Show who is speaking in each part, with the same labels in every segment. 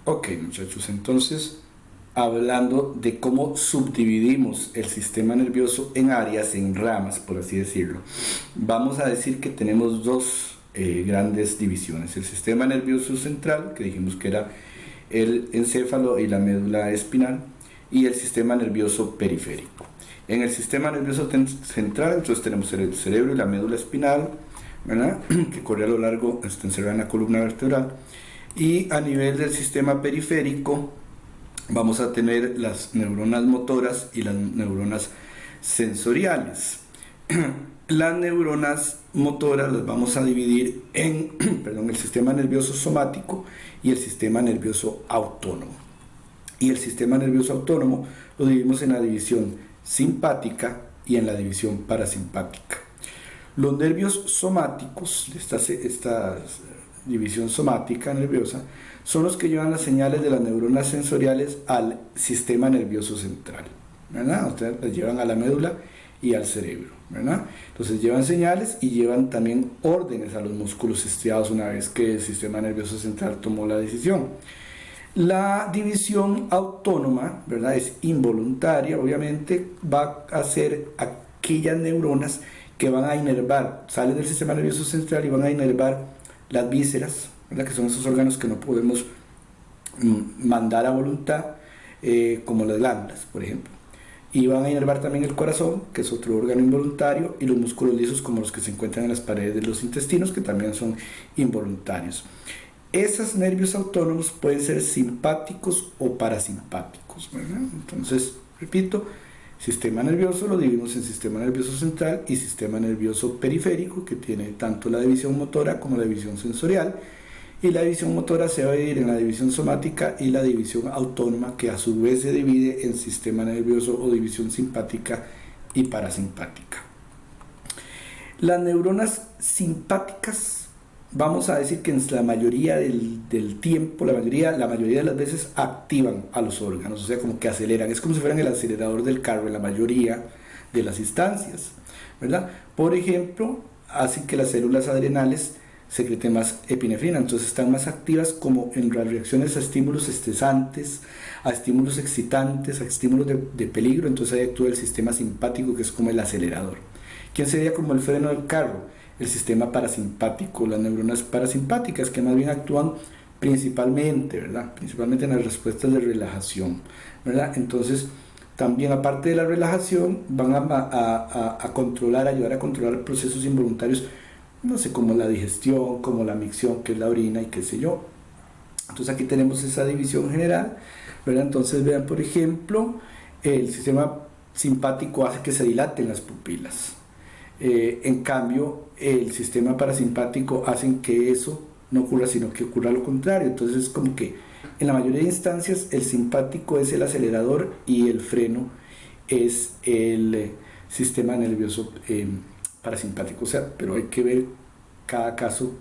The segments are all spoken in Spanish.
Speaker 1: Ok, muchachos, entonces, hablando de cómo subdividimos el sistema nervioso en áreas, en ramas, por así decirlo, vamos a decir que tenemos dos grandes divisiones. El sistema nervioso central, que dijimos que era el encéfalo y la médula espinal, y el sistema nervioso periférico. En el sistema nervioso central, entonces tenemos el cerebro y la médula espinal, ¿verdad? Que corre a lo largo, está encerrada en la columna vertebral. Y a nivel del sistema periférico vamos a tener las neuronas motoras y las neuronas sensoriales. Las neuronas motoras las vamos a dividir en el sistema nervioso somático y el sistema nervioso autónomo. Y el sistema nervioso autónomo lo dividimos en la división simpática y en la división parasimpática. Los nervios somáticos, esta división somática nerviosa, son los que llevan las señales de las neuronas sensoriales al sistema nervioso central, ¿verdad? Ustedes las llevan a la médula y al cerebro, ¿verdad? Entonces llevan señales y llevan también órdenes a los músculos estriados una vez que el sistema nervioso central tomó la decisión. La división autónoma, ¿verdad? Es involuntaria, obviamente, va a ser aquellas neuronas que van a inervar, salen del sistema nervioso central y van a inervar las vísceras, ¿verdad? Que son esos órganos que no podemos mandar a voluntad, como las glándulas, por ejemplo. Y van a inervar también el corazón, que es otro órgano involuntario, y los músculos lisos como los que se encuentran en las paredes de los intestinos, que también son involuntarios. Esos nervios autónomos pueden ser simpáticos o parasimpáticos, ¿verdad? Entonces, repito, sistema nervioso lo dividimos en sistema nervioso central y sistema nervioso periférico, que tiene tanto la división motora como la división sensorial, y la división motora se va a dividir en la división somática y la división autónoma, que a su vez se divide en sistema nervioso o división simpática y parasimpática. Las neuronas simpáticas, vamos a decir que en la mayoría del tiempo, la mayoría de las veces activan a los órganos, o sea, como que aceleran, es como si fueran el acelerador del carro en la mayoría de las instancias, ¿verdad? Por ejemplo, hacen que las células adrenales secreten más epinefrina, entonces están más activas como en las reacciones a estímulos estresantes, a estímulos excitantes, a estímulos de peligro, entonces ahí actúa el sistema simpático, que es como el acelerador. ¿Quién sería como el freno del carro? El sistema parasimpático, las neuronas parasimpáticas, que más bien actúan principalmente, ¿verdad? Principalmente en las respuestas de relajación, ¿verdad? Entonces, también aparte de la relajación, van a controlar, ayudar a controlar procesos involuntarios, no sé, como la digestión, como la micción, que es la orina y qué sé yo. Entonces aquí tenemos esa división general, ¿verdad? Entonces vean, por ejemplo, el sistema simpático hace que se dilaten las pupilas. En cambio, el sistema parasimpático hace que eso no ocurra, sino que ocurra lo contrario. Entonces es como que en la mayoría de instancias el simpático es el acelerador y el freno es el sistema nervioso parasimpático. O sea, pero hay que ver cada caso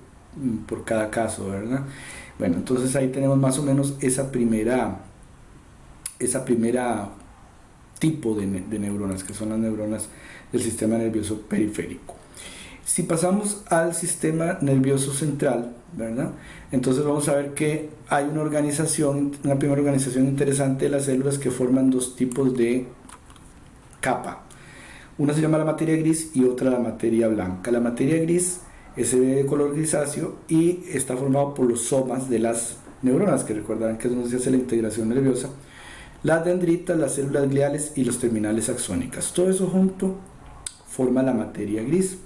Speaker 1: por cada caso, ¿verdad? Bueno, entonces ahí tenemos más o menos esa primera tipo de neuronas, que son las neuronas del sistema nervioso periférico. Si pasamos al sistema nervioso central, ¿verdad? Entonces vamos a ver que hay una primera organización interesante de las células, que forman dos tipos de capa. Una se llama la materia gris y otra la materia blanca. La materia gris es de color grisáceo y está formado por los somas de las neuronas, que recordarán que es donde se hace la integración nerviosa, las dendritas, las células gliales y los terminales axónicas. Todo eso junto forma la materia gris.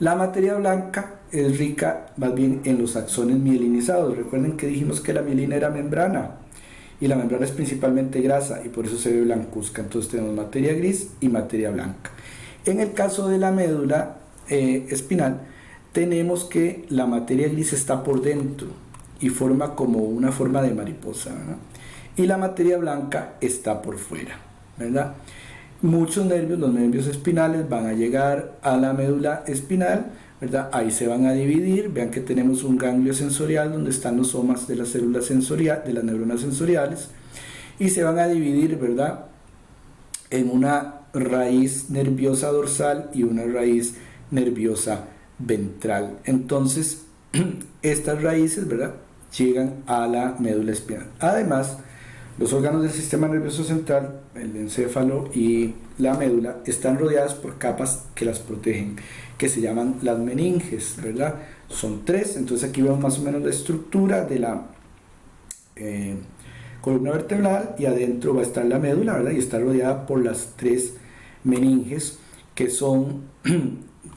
Speaker 1: La materia blanca es rica más bien en los axones mielinizados. Recuerden que dijimos que la mielina era membrana, y la membrana es principalmente grasa y por eso se ve blancuzca. Entonces tenemos materia gris y materia blanca. En el caso de la médula espinal, tenemos que la materia gris está por dentro y forma como una forma de mariposa, ¿verdad? Y la materia blanca está por fuera, ¿verdad? Muchos nervios, los nervios espinales, van a llegar a la médula espinal, ¿verdad? Ahí se van a dividir. Vean que tenemos un ganglio sensorial donde están los somas de las células sensoriales, de las neuronas sensoriales, y se van a dividir, ¿verdad?, en una raíz nerviosa dorsal y una raíz nerviosa ventral. Entonces, estas raíces, ¿verdad?, llegan a la médula espinal. Además, los órganos del sistema nervioso central, el encéfalo y la médula, están rodeadas por capas que las protegen, que se llaman las meninges, ¿verdad? Son 3, entonces aquí vemos más o menos la estructura de la columna vertebral, y adentro va a estar la médula, ¿verdad? Y está rodeada por las 3 meninges, que son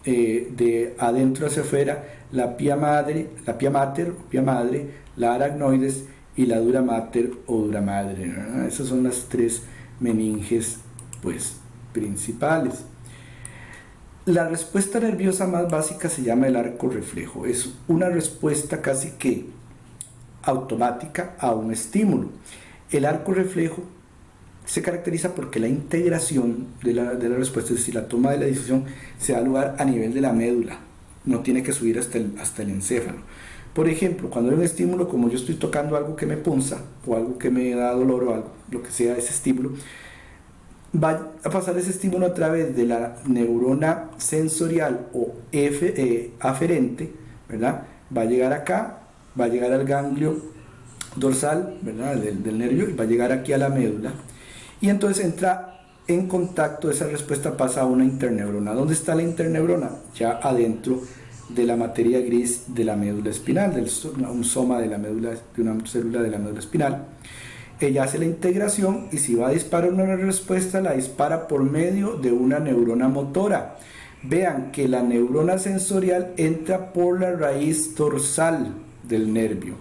Speaker 1: de adentro hacia afuera la pia mater, la aracnoides y la dura mater o dura madre, ¿verdad? Esas son las 3 meninges, pues, principales. La respuesta nerviosa más básica se llama el arco reflejo. Es una respuesta casi que automática a un estímulo. El arco reflejo se caracteriza porque la integración de la respuesta, es decir, la toma de la decisión, se da lugar a nivel de la médula, no tiene que subir hasta el encéfalo. Por ejemplo, cuando hay un estímulo, como yo estoy tocando algo que me punza, o algo que me da dolor, o algo, lo que sea ese estímulo, va a pasar ese estímulo a través de la neurona sensorial o aferente, ¿verdad? Va a llegar acá, va a llegar al ganglio dorsal, ¿verdad? Del nervio, y va a llegar aquí a la médula, y entonces entra en contacto, esa respuesta pasa a una interneurona. ¿Dónde está la interneurona? Ya adentro de la materia gris de la médula espinal, un soma de la médula, de una célula de la médula espinal. Ella hace la integración, y si va a disparar una respuesta, la dispara por medio de una neurona motora. Vean que la neurona sensorial entra por la raíz dorsal del nervio,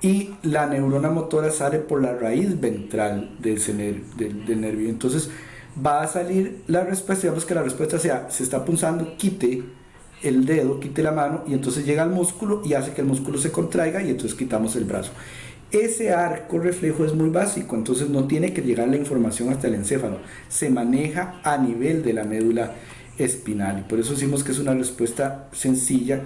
Speaker 1: y la neurona motora sale por la raíz ventral del nervio. Entonces va a salir la respuesta, digamos que la respuesta sea, se está punzando, quite el dedo, quite la mano, y entonces llega al músculo y hace que el músculo se contraiga, y entonces quitamos el brazo. Ese arco reflejo es muy básico, entonces no tiene que llegar la información hasta el encéfalo, se maneja a nivel de la médula espinal, y por eso decimos que es una respuesta sencilla,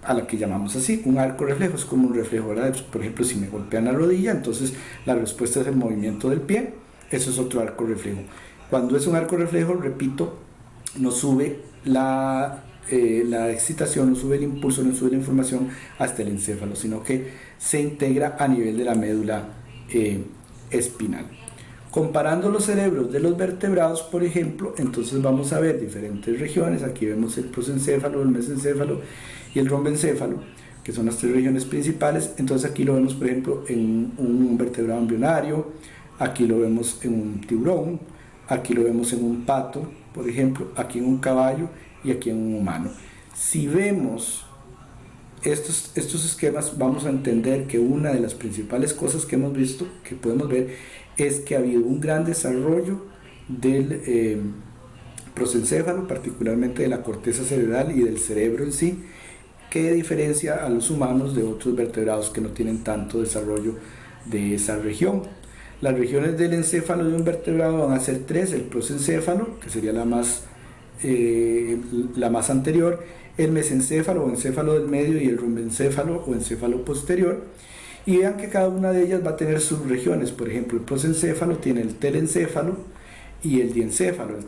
Speaker 1: a la que llamamos así, un arco reflejo. Es como un reflejo, ¿verdad? Por ejemplo, si me golpean la rodilla, entonces la respuesta es el movimiento del pie, eso es otro arco reflejo. Cuando es un arco reflejo, repito, no sube la excitación, no sube el impulso, no sube la información hasta el encéfalo, sino que se integra a nivel de la médula espinal. Comparando los cerebros de los vertebrados, por ejemplo, entonces vamos a ver diferentes regiones. Aquí vemos el prosencéfalo, el mesencéfalo y el rombencéfalo, que son las 3 regiones principales. Entonces aquí lo vemos, por ejemplo, en un vertebrado embrionario, aquí lo vemos en un tiburón, aquí lo vemos en un pato, por ejemplo, aquí en un caballo y aquí en un humano. Si vemos estos esquemas, vamos a entender que una de las principales cosas que hemos visto, que podemos ver, es que ha habido un gran desarrollo del prosencéfalo, particularmente de la corteza cerebral y del cerebro en sí, que diferencia a los humanos de otros vertebrados que no tienen tanto desarrollo de esa región. Las regiones del encéfalo de un vertebrado van a ser 3: el prosencéfalo, que sería la más anterior, el mesencéfalo o encéfalo del medio, y el rombencéfalo o encéfalo posterior. Y vean que cada una de ellas va a tener subregiones. Por ejemplo, el prosencéfalo tiene el telencéfalo y el diencéfalo. El